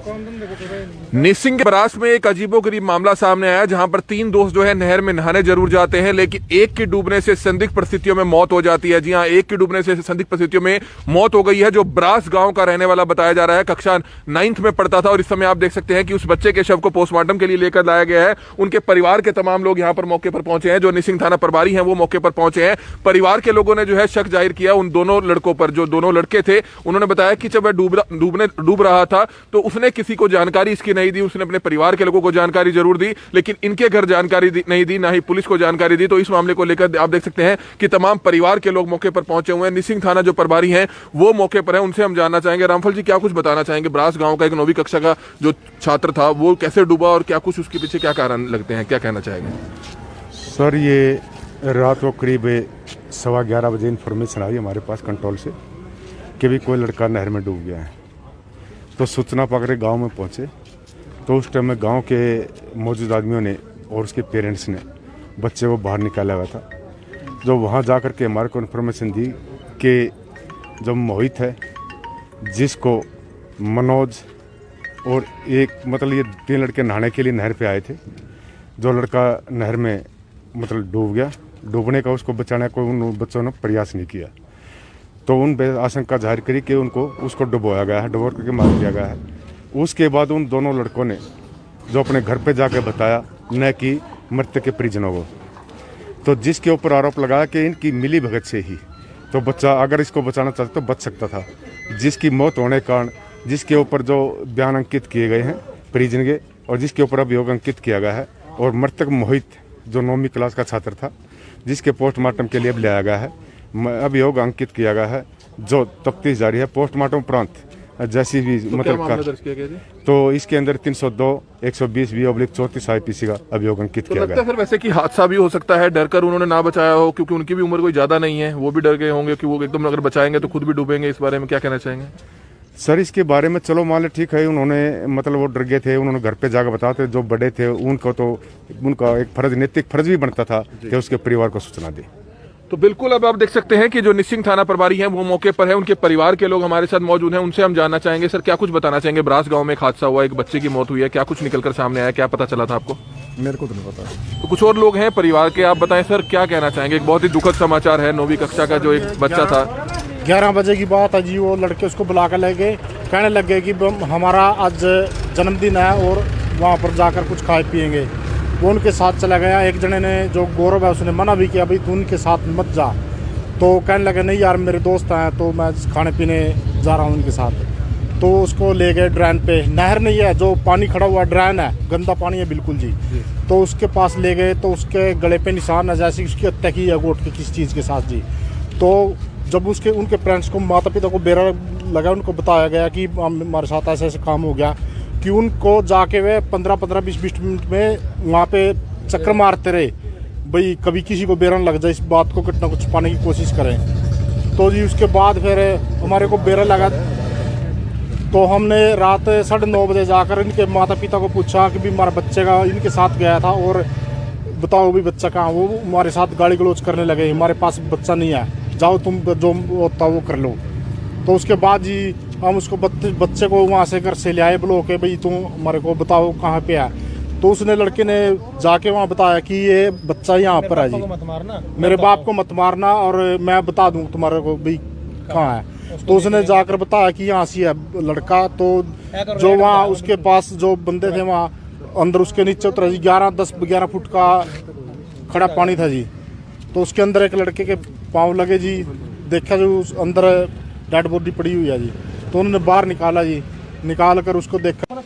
निसिंग के बरास में एक अजीबोगरीब मामला सामने आया, जहां पर 3 दोस्त जो है नहर में नहाने जरूर जाते हैं, लेकिन एक की डूबने से संदिग्ध परिस्थितियों में मौत हो जाती है। जी हां, एक की डूबने से संदिग्ध परिस्थितियों में मौत हो गई है, जो ब्रास गांव का रहने वाला बताया जा रहा है। कक्षा 9th में पढ़ता था और इस समय आप देख सकते हैं कि उस बच्चे के शव को पोस्टमार्टम के लिए लेकर लाया गया है। उनके परिवार के तमाम लोग यहां पर मौके पर पहुंचे हैं। जो निसिंग थाना प्रभारी हैं वो मौके पर पहुंचे हैं। परिवार के लोगों ने जो है शक जाहिर किया उन दोनों लड़कों पर। जो दोनों लड़के थे उन्होंने बताया कि जब वह डूब रहा था तो उसने किसी को जानकारी इसकी नहीं दी, उसने अपने परिवार के लोगों को जानकारी जरूर दी, लेकिन इनके घर जानकारी नहीं दी, ना ही पुलिस को जानकारी दी। तो इस मामले को लेकर आप देख सकते हैं कि तमाम परिवार के लोग मौके पर पहुंचे हुए हैं। निसिंग थाना जो प्रभारी हैं वो मौके पर है, उनसे हम जानना चाहेंगे। रामफल जी, क्या कुछ बताना चाहेंगे? ब्रास गांव का एक 9वीं कक्षा का जो छात्र था वो कैसे डूबा और क्या कुछ उसके पीछे क्या कारण लगते हैं, क्या कहना चाहेंगे? सर, ये रात को करीब 11:15 बजे इन्फॉर्मेशन आई हमारे पास कंट्रोल से कि भी कोई लड़का नहर में डूब गया है। तो सूचना पाकर गांव में पहुंचे तो उस टाइम में गांव के मौजूद आदमियों ने और उसके पेरेंट्स ने बच्चे को बाहर निकाला हुआ था। जो वहां जाकर के हमारे को इन्फॉर्मेशन दी कि जो मोहित है, जिसको मनोज और एक मतलब ये 3 लड़के नहाने के लिए नहर पे आए थे, जो लड़का नहर में मतलब डूब गया। डूबने का उसको बचाने को उन बच्चों ने प्रयास नहीं किया, तो उन आशंका जाहिर करी कि उसको डुबोया गया है, डुबो करके मार दिया गया है। उसके बाद उन दोनों लड़कों ने जो अपने घर पे जाकर बताया न कि मृतक के परिजनों को, तो जिसके ऊपर आरोप लगाया कि इनकी मिली भगत से ही तो बच्चा अगर इसको बचाना चाहता तो बच सकता था। जिसकी मौत होने के कारण जिसके ऊपर जो बयान अंकित किए गए हैं परिजन के और जिसके ऊपर अभियोग अंकित किया गया है, और मृतक मोहित जो 9वीं क्लास का छात्र था, जिसके पोस्टमार्टम के लिए अब लाया गया है, अभियोग अंकित किया गया है। जो तफ्तीश जारी है, पोस्टमार्टम उपरांत जैसी भी तो मतलब तो इसके अंदर 302, 120/34 IPC का अभियोग अंकित किया गया है। सर, वैसे कि हादसा भी हो सकता है, डर कर उन्होंने ना बचाया हो, क्योंकि उनकी भी उम्र कोई ज्यादा नहीं है, वो भी डर गए होंगे कि वो एकदम अगर बचाएंगे तो खुद भी डूबेंगे। इस बारे में क्या कहना चाहेंगे? सर, इसके बारे में चलो मान लो ठीक है, उन्होंने मतलब वो डर गए थे, उन्होंने घर पे जाकर बताया थे। जो बड़े थे उनको तो उनका एक फर्ज, नैतिक फर्ज भी बनता था कि उसके परिवार को सूचना दे। तो बिल्कुल, अब आप देख सकते हैं कि जो निसिंग थाना प्रभारी हैं वो मौके पर है, उनके परिवार के लोग हमारे साथ मौजूद हैं, उनसे हम जानना चाहेंगे। सर, क्या कुछ बताना चाहेंगे? ब्रास गांव में एक हादसा हुआ, एक बच्चे की मौत हुई है, क्या कुछ निकलकर सामने आया, क्या पता चला था आपको? मेरे को तो नहीं पता। तो कुछ और लोग हैं परिवार के, आप बताएं सर क्या कहना चाहेंगे? एक बहुत ही दुखद समाचार है, 9वीं कक्षा का जो एक बच्चा था। 11 बजे की बात है जी। वो लड़के उसको बुला कर ले गए, कहने लग गए कि हमारा आज जन्मदिन है और वहाँ पर जाकर कुछ खाए पिएंगे। वो उनके साथ चला गया। एक जने ने, जो गौरव है, उसने मना भी किया, भाई तू उनके साथ मत जा। तो कहने लगे नहीं यार, मेरे दोस्त हैं तो मैं खाने पीने जा रहा हूँ उनके साथ। तो उसको ले गए ड्रेन पे। नहर नहीं है, जो पानी खड़ा हुआ ड्रेन है, गंदा पानी है बिल्कुल जी। तो उसके पास ले गए तो उसके गले पे निशान है, जैसे उसकी हत्या की है गोट के किस चीज़ के साथ जी। तो जब उनके पेरेंट्स को, माता पिता को बेरा लगा, उनको बताया गया कि हमारे साथ ऐसे ऐसे काम हो गया, कि उनको जाके वे 15-20 मिनट में वहाँ पे चक्कर मारते रहे, भाई कभी किसी को बेरा लग जाए, इस बात को कुछ ना कुछ पाने की कोशिश करें। तो जी उसके बाद फिर हमारे को बेरा लगा, तो हमने रात 9:30 बजे जाकर इनके माता पिता को पूछा कि भी हमारा बच्चे का इनके साथ गया था और बताओ भी बच्चा कहाँ। वो हमारे साथ गाली गलौज करने लगे, हमारे पास बच्चा नहीं है, जाओ तुम जो होता वो कर लो। तो उसके बाद जी हम उसको बच्चे को वहाँ से घर से ले आए, बुला के भाई तुम हमारे को बताओ कहाँ पे है। तो उसने, लड़के ने जाके वहाँ बताया कि ये बच्चा यहाँ पर है जी, मेरे बाप को मत मारना और मैं बता दूँ तुम्हारे को भाई कहाँ है। तो उसने जाकर बताया कि यहाँ से है लड़का। तो जो वहाँ उसके पास जो बंदे थे वहाँ अंदर, उसके नीचे उतरा जी, 10-11 फुट का खड़ा पानी था जी। तो उसके अंदर एक लड़के के पाँव लगे जी, देखा जो उस अंदर डेड बॉडी पड़ी हुई है जी। तो उन्होंने बाहर निकाला जी, निकाल कर उसको देखा।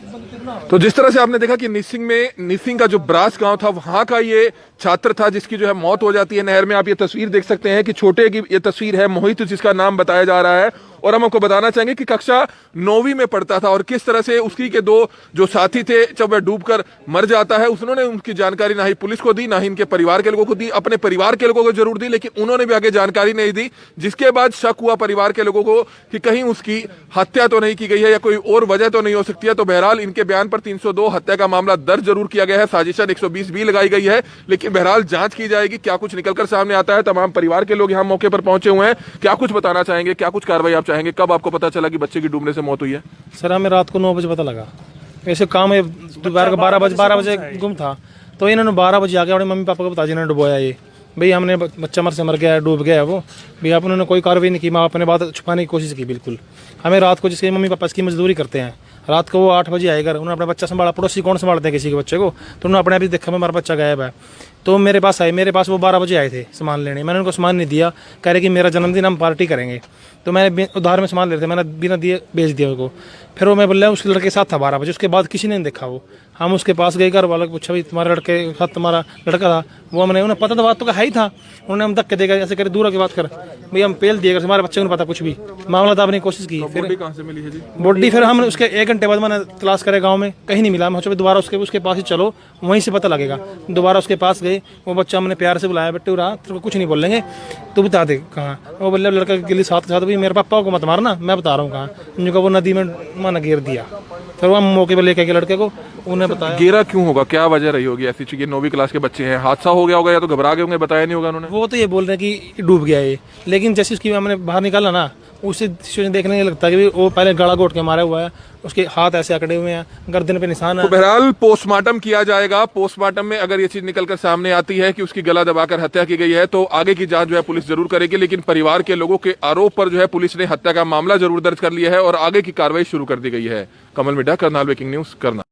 तो जिस तरह से आपने देखा कि निसिंग का जो ब्रास गांव था, वहां का ये छात्र था जिसकी जो है मौत हो जाती है नहर में। आप ये तस्वीर देख सकते हैं कि छोटे की ये तस्वीर है, मोहित जिसका नाम बताया जा रहा है। और हम आपको बताना चाहेंगे कि कक्षा 9वीं में पढ़ता था और किस तरह से उसकी के 2 जो साथी थे, जब वह डूबकर मर जाता है, उन्होंने उनकी जानकारी ना ही पुलिस को दी, ना ही इनके परिवार के लोगों को दी। अपने परिवार के लोगों को जरूर दी, लेकिन उन्होंने भी आगे जानकारी नहीं दी, जिसके बाद शक हुआ परिवार के लोगों को कि कहीं उसकी हत्या तो नहीं की गई है या कोई और वजह तो नहीं हो सकती है। तो बहरहाल इनके बयान पर 302 हत्या का मामला दर्ज जरूर किया गया है, साजिशन 120 भी लगाई गई है, लेकिन बहरहाल जांच की जाएगी। क्या कुछ निकलकर सामने आता है, तमाम परिवार के लोग यहाँ मौके पर पहुंचे हुए हैं। क्या कुछ बताना चाहेंगे, क्या कुछ कार्रवाई आप चाहेंगे? कब आपको पता चला कि बच्चे की डूबने से मौत हुई है? सर, हमें रात को 9 बजे पता लगा। ऐसे काम है दोपहर को 12 बजे गुम था, तो इन्होंने 12 बजे आके अपने मम्मी पापा को बता दिया इन्होंने डुबोया ये, भाई हमने बच्चा मर गया है, डूब गया है वो। भाई आप उन्होंने कोई कार्रवाई नहीं की, माँ अपने बात छुपाने की कोशिश की बिल्कुल। हमें रात को, जिसके मम्मी पापा इसकी मजदूरी करते हैं, रात को वो 8 बजे आए घर, उन्होंने अपना बच्चा संभाला, पड़ोसी कौन संभालते हैं किसी के बच्चे को, तो उन्होंने अपने आप ही देखा हमारा बच्चा गायब है। तो मेरे पास आए, मेरे पास वो 12 बजे आए थे सामान लेने, मैंने उनको सामान नहीं दिया, कह रहे कि मेरा जन्मदिन हम पार्टी करेंगे, तो मैंने उधार में सामान ले रहे थे, मैंने बिना दिए बेच दिया उनको। फिर वो मैं बोल रहा उसके लड़के के साथ था 12 बजे, उसके बाद किसी ने नहीं देखा वो। हम उसके पास गए, घर वालों को पूछा भाई तुम्हारे लड़के के साथ तुम्हारा लड़का था, वो हमने उन्हें पता तो बात तो है ही था, उन्होंने हम धक्के देगा ऐसे करे दूर की बात कर, भाई हम पेल दिए, हमारे बच्चे को नहीं पता कुछ भी, मामला दाबने की कोशिश की। फिर कहाँ से मिली है जी? बॉडी फिर हम उसके 1 घंटे बाद मैंने तलाश करे गांव में, कहीं नहीं मिला। मैं सोचा दोबारा उसके पास ही चलो, वहीं से पता लगेगा। दोबारा उसके पास गए, वो बच्चा हमने प्यार से बुलाया, बेटे रहा तो कुछ नहीं बोलेंगे, तू बता दे कहाँ। वो बोले लड़का के लिए साथ भाई मेरे पापा को मत मारना, मैं बता रहा हूँ कहाँ। उनका वो नदी में मैंने गिर दिया। फिर वो हम मौके पर लेके गए लड़के को, उन्हें बताया। गिरा क्यों होगा, क्या वजह रही होगी ऐसी? चूंकि 9वीं क्लास के बच्चे हैं, हादसा हो गया होगा या तो घबरा गए होंगे, बताया नहीं होगा उन्होंने। वो तो ये बोल रहे हैं कि डूब गया ये, लेकिन जैसे उसकी हमने बाहर निकाला ना, उससे सिचुएशन देखने नहीं लगता कि वो पहले गला घोट के मारा हुआ है, उसके हाथ ऐसे अकड़े हुए हैं, गर्दन पे निशान है। तो बहरहाल पोस्टमार्टम किया जाएगा। पोस्टमार्टम में अगर ये चीज निकलकर सामने आती है कि उसकी गला दबाकर हत्या की गई है, तो आगे की जांच जो है पुलिस जरूर करेगी। लेकिन परिवार के लोगों के आरोप पर जो है पुलिस ने हत्या का मामला जरूर दर्ज कर लिया है और आगे की कार्रवाई शुरू कर दी गई है। कमल मिड्डा, करनाल ब्रेकिंग न्यूज, करनाल।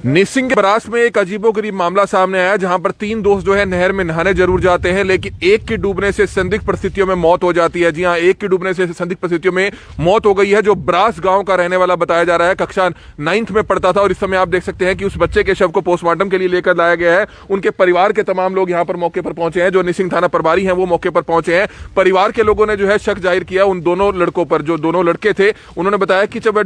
निसिंग के बरास में एक अजीबोगरीब मामला सामने आया, जहां पर 3 दोस्त जो है नहर में नहाने जरूर जाते हैं, लेकिन एक की डूबने से संदिग्ध परिस्थितियों में मौत हो जाती है। जी हां, एक की डूबने से संदिग्ध परिस्थितियों में मौत हो गई है, जो ब्रास गांव का रहने वाला बताया जा रहा है। कक्षा 9th में पढ़ता था और इस समय आप देख सकते हैं कि उस बच्चे के शव को पोस्टमार्टम के लिए लेकर लाया गया है। उनके परिवार के तमाम लोग यहां पर मौके पर पहुंचे हैं, जो निसिंग थाना प्रभारी हैं वो मौके पर पहुंचे हैं। परिवार के लोगों ने जो है शक जाहिर किया उन दोनों लड़कों पर, जो दोनों लड़के थे। उन्होंने बताया कि जब वह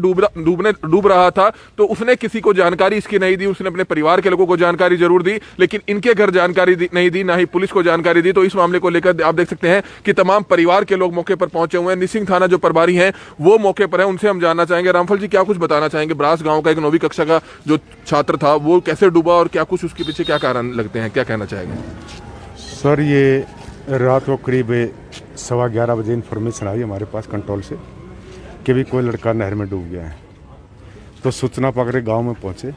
डूब रहा था तो उसने किसी को जानकारी इसकी नहीं दी, उसने अपने परिवार के लोगों को जानकारी जरूर दी, लेकिन इनके घर जानकारी नहीं दी, ना ही पुलिस को जानकारी दी। तो इस मामले को लेकर आप देख सकते हैं कि तमाम परिवार के लोग मौके पर पहुंचे हुए हैं। निसिंग थाना जो प्रभारी हैं वो मौके पर है, उनसे हम जानना चाहेंगे। रामफल जी, क्या कुछ बताना चाहेंगे? ब्रास गांव का एक 9वीं कक्षा का जो छात्र था वो कैसे डूबा और क्या कुछ उसके पीछे क्या कारण लगते हैं, क्या कहना चाहेंगे? सर, ये रात को करीब 11:15 बजे इन्फॉर्मेशन आई हमारे पास कंट्रोल से कि भी कोई लड़का नहर में डूब गया है। तो सूचना पाकर गांव में पहुंचे,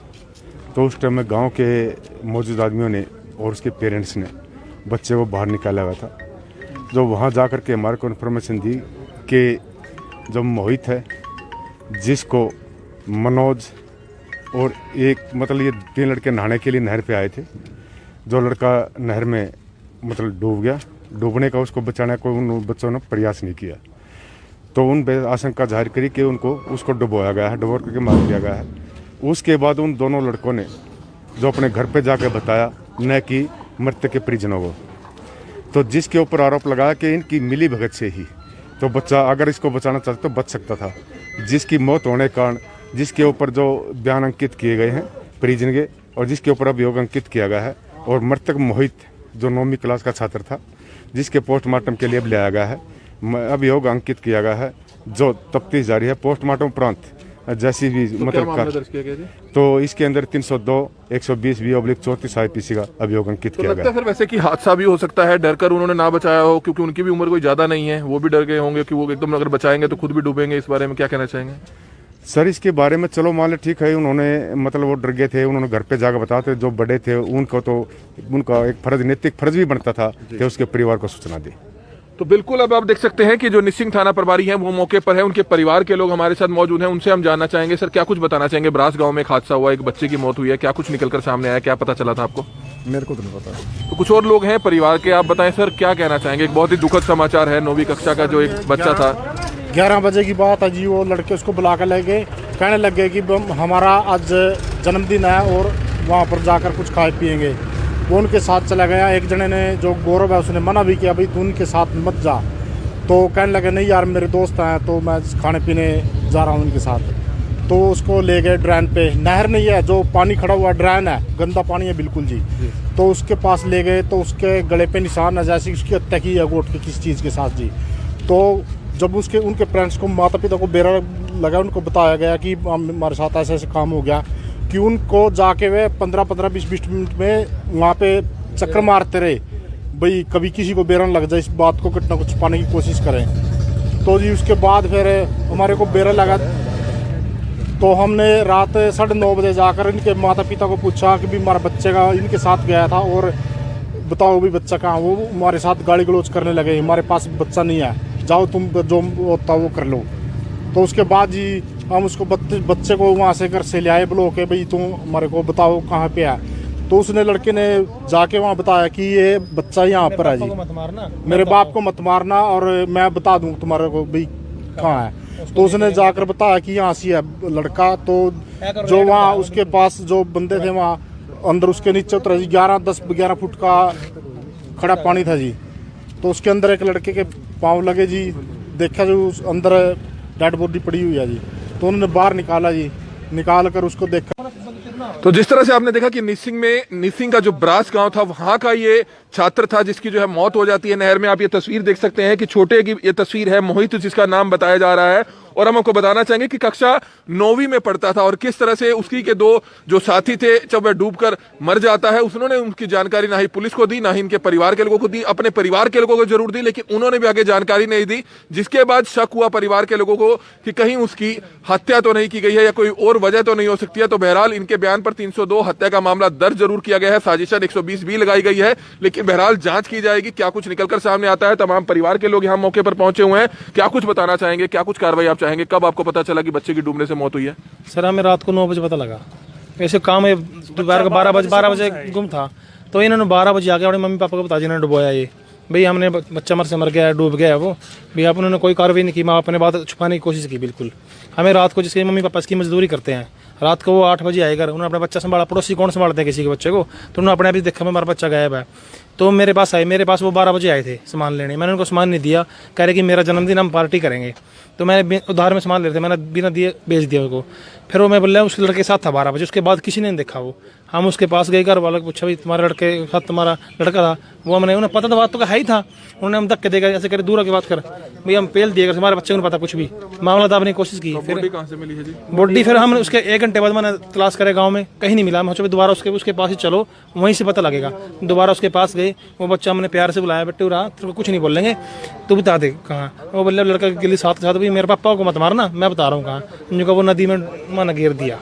तो उस टाइम में गांव के मौजूद आदमियों ने और उसके पेरेंट्स ने बच्चे को बाहर निकाला हुआ था। जो वहां जाकर के हमारे को इन्फॉर्मेशन दी कि जो मोहित है, जिसको मनोज और एक मतलब ये 3 लड़के नहाने के लिए नहर पे आए थे। जो लड़का नहर में मतलब डूब गया, डूबने का उसको बचाने का उन बच्चों ने प्रयास नहीं किया, तो उन आशंका जाहिर करी कि उसको डुबोया गया है, डुबो करके मार दिया गया है। उसके बाद उन दोनों लड़कों ने जो अपने घर पे जाके बताया न कि मृतक के परिजनों को, तो जिसके ऊपर आरोप लगाया कि इनकी मिली भगत से ही तो बच्चा अगर इसको बचाना चाहता तो बच सकता था। जिसकी मौत होने के कारण जिसके ऊपर जो बयान अंकित किए गए हैं परिजन के और जिसके ऊपर अभियोग अंकित किया गया है, और मृतक मोहित जो 9वीं क्लास का छात्र था, जिसके पोस्टमार्टम के लिए अब लाया गया है, अभियोग अंकित किया गया है, जो तफ्तीश जारी है। पोस्टमार्टम उपरांत जैसी भी तो मतलब तो इसके अंदर 302 120/34 IPC का अभियोग अंकित तो किया लगता गया। है सर वैसे कि हादसा भी हो सकता है, डर कर उन्होंने ना बचाया हो, क्योंकि उनकी भी उम्र कोई ज्यादा नहीं है, वो भी डर गए होंगे कि वो एकदम अगर बचाएंगे तो खुद भी डूबेंगे। इस बारे में क्या कहना चाहेंगे? सर, इसके बारे में चलो मान ले ठीक है, उन्होंने मतलब वो डर गए थे, उन्होंने घर पे जाकर बताते, जो बड़े थे उनको तो उनका एक फर्ज, नैतिक फर्ज भी बनता था कि उसके परिवार को सूचना दे। तो बिल्कुल अब आप देख सकते हैं कि जो निसिंग थाना प्रभारी हैं वो मौके पर है, उनके परिवार के लोग हमारे साथ मौजूद हैं, उनसे हम जानना चाहेंगे। सर, क्या कुछ बताना चाहेंगे? ब्रास गांव में एक हादसा हुआ, एक बच्चे की मौत हुई है, क्या कुछ निकलकर सामने आया, क्या पता चला था आपको? मेरे को तो नहीं पता। तो कुछ और लोग हैं परिवार के, आप बताएं सर क्या कहना चाहेंगे? एक बहुत ही दुखद समाचार है, 9वीं कक्षा का जो एक बच्चा था। 11 बजे की बात है जी, वो लड़के उसको बुला कर ले गए, कहने लग गए कि हमारा आज जन्मदिन है और वहाँ पर जाकर कुछ खाए पिएंगे। वो उनके साथ चला गया। एक जने ने, जो गौरव है, उसने मना भी किया, भाई तू उनके साथ मत जा। तो कहने लगे नहीं यार मेरे दोस्त हैं, तो मैं खाने पीने जा रहा हूँ उनके साथ। तो उसको ले गए ड्रेन पे, नहर नहीं है, जो पानी खड़ा हुआ ड्रेन है, गंदा पानी है बिल्कुल जी। तो उसके पास ले गए, तो उसके गले पे निशान है जैसे उसकी हत्या की है गोट के किसी चीज़ के साथ जी। तो जब उनके पेरेंट्स को, माता पिता को बेरा लगा, उनको बताया गया कि हमारे साथ ऐसे ऐसे काम हो गया, कि उनको जाके वे 15-20 मिनट में वहाँ पे चक्कर मारते रहे, भाई कभी किसी को बेरन लग जाए, इस बात को कितना कुछ पाने की कोशिश करें। तो जी उसके बाद फिर हमारे को बेरा लगा, तो हमने रात 9:30 बजे जाकर इनके माता पिता को पूछा कि भी हमारा बच्चे का इनके साथ गया था और बताओ भी बच्चा कहाँ। वो हमारे साथ गाली गलौज करने लगे, हमारे पास बच्चा नहीं है, जाओ तुम जो होता वो कर लो। तो उसके बाद जी हम उसको बच्चे को वहाँ से घर से ले आए बुला के, भाई तुम हमारे को बताओ कहाँ पे है। तो उसने लड़के ने जाके वहाँ बताया कि ये बच्चा यहाँ पर है जी, मेरे बाप को मत मारना और मैं बता दूँ तुम्हारे को भाई कहाँ है। तो उसने जाकर बताया कि यहाँ से है लड़का। तो जो वहाँ उसके पास जो बंदे थे वहाँ अंदर उसके नीचे उतरा जी, 10-11 फुट का खड़ा पानी था जी। तो उसके अंदर एक लड़के के पाँव लगे जी, देखा जो उस अंदर डेड बॉडी पड़ी हुई है जी। तो उन्होंने बाहर निकाला जी, निकाल कर उसको देखा। तो जिस तरह से आपने देखा कि निसिंग का जो ब्रास गांव था वहां का ये छात्र था जिसकी जो है मौत हो जाती है नहर में। आप ये तस्वीर देख सकते हैं कि छोटे की ये तस्वीर है, मोहित जिसका नाम बताया जा रहा है। और हम आपको बताना चाहेंगे कि कक्षा 9वीं में पढ़ता था और किस तरह से उसकी के 2 जो साथी थे जब वह डूबकर मर जाता है, उन्होंने उनकी जानकारी ना ही पुलिस को दी ना ही इनके परिवार के लोगों को दी। अपने परिवार के लोगों को जरूर दी लेकिन उन्होंने भी आगे जानकारी नहीं दी, जिसके बाद शक हुआ परिवार के लोगों को कि कहीं उसकी हत्या तो नहीं की गई है या कोई और वजह तो नहीं हो सकती है। तो बहरहाल इनके बयान पर 302 हत्या का मामला दर्ज जरूर किया गया है, साजिशन 120 भी लगाई गई है। लेकिन बहरहाल जांच की जाएगी, क्या कुछ निकलकर सामने आता है। तमाम परिवार के लोग यहाँ मौके पर पहुंचे हुए हैं, क्या कुछ बताना चाहेंगे, क्या कुछ कार्रवाई आप चाहेंगे। कब आपको पता चला कि बच्चे की डूबने से मौत हुई है? सर हमें रात को 9 बजे पता लगा। ऐसे काम है दोपहर को 12 बजे गुम था। तो इन्होंने 12 बजे आके अपने मम्मी पापा को बता जिन्होंने डुबोया ये, भाई हमने बच्चा मर गया है, डूब गया है वो। भाई आप उन्होंने कोई कार्रवाई नहीं की, माँ अपने बात छुपाने की कोशिश की बिल्कुल। हमें रात को, जिसके मम्मी पापा इसकी मजदूरी करते हैं, रात को वो 8 बजे आए घर, उन्होंने अपना बच्चा संभाला। पड़ोसी कौन संभालते हैं किसी के बच्चे को, तो उन्होंने अपने आप ही देखा हमारा बच्चा गायब है। तो मेरे पास आए, मेरे पास वो 12 बजे आए थे सामान लेने। मैंने उनको सामान नहीं दिया, कह रहे कि मेरा जन्मदिन हम पार्टी करेंगे। तो मैंने उधार में सामान ले रहे थे, मैंने बिना दिए बेच दिया उनको। फिर वो मैं बोल रहा हूँ उसके लड़के के साथ था 12 बजे, उसके बाद किसी ने नहीं देखा वो। हम उसके पास गए, घर वालों को पूछा भाई तुम्हारे लड़के के साथ तुम्हारा लड़का था वो, हमने उन्हें पता तो बात तो है ही था। उन्होंने हम धक्के देकर ऐसे करे दूर की बात कर, भाई हम पेल दिए, हमारे बच्चे को नहीं पता कुछ भी, मामला दाबने की कोशिश की। फिर बॉडी कहाँ से मिली है जी? बॉडी फिर हम उसके 1 घंटे बाद मैंने तलाश करे गाँव में, कहीं नहीं मिला। मैं सोचा दोबारा उसके पास ही चलो, वहीं से पता लगेगा। दोबारा उसके पास गए, वो बच्चा हमने प्यार से बुलाया, बेटे रहा तो कुछ नहीं बोलेंगे, तू बता दे कहाँ। वो बोले लड़का गिली साथ भाई मेरे पापा को मत मारना, मैं बता रहा हूँ कहाँ। उनका वो नदी में मैंने गिर दिया।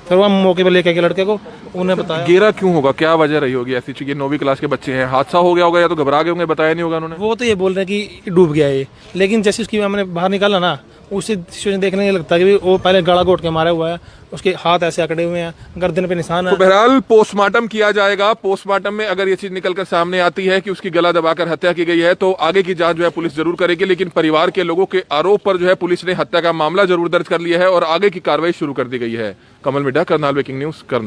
फिर वो हम मौके पर लेके गए लड़के को, उन्हें बताया। गिरा क्यों होगा, क्या वजह रही होगी ऐसी चीज? 9वीं क्लास के बच्चे हैं, हादसा हो गया होगा या तो घबरा गए होंगे, बताया नहीं होगा उन्होंने। वो तो ये बोल रहे हैं कि डूब गया ये, लेकिन जैसे उसकी हमने बाहर निकाला ना, उसी सिचुएशन देखने लगता है कि वो पहले गला घोट के मारा हुआ है, उसके हाथ ऐसे अकड़े हुए हैं, गर्दन पे निशान है। तो बहरहाल पोस्टमार्टम किया जाएगा। पोस्टमार्टम में अगर ये चीज निकलकर सामने आती है कि उसकी गला दबाकर हत्या की गई है तो आगे की जांच जो है पुलिस जरूर करेगी। लेकिन परिवार के लोगों के आरोप पर जो है पुलिस ने हत्या का मामला जरूर दर्ज कर लिया है और आगे की कार्रवाई शुरू कर दी गई है। कमल मिड्ढा, करनाल ब्रेकिंग न्यूज, करनाल।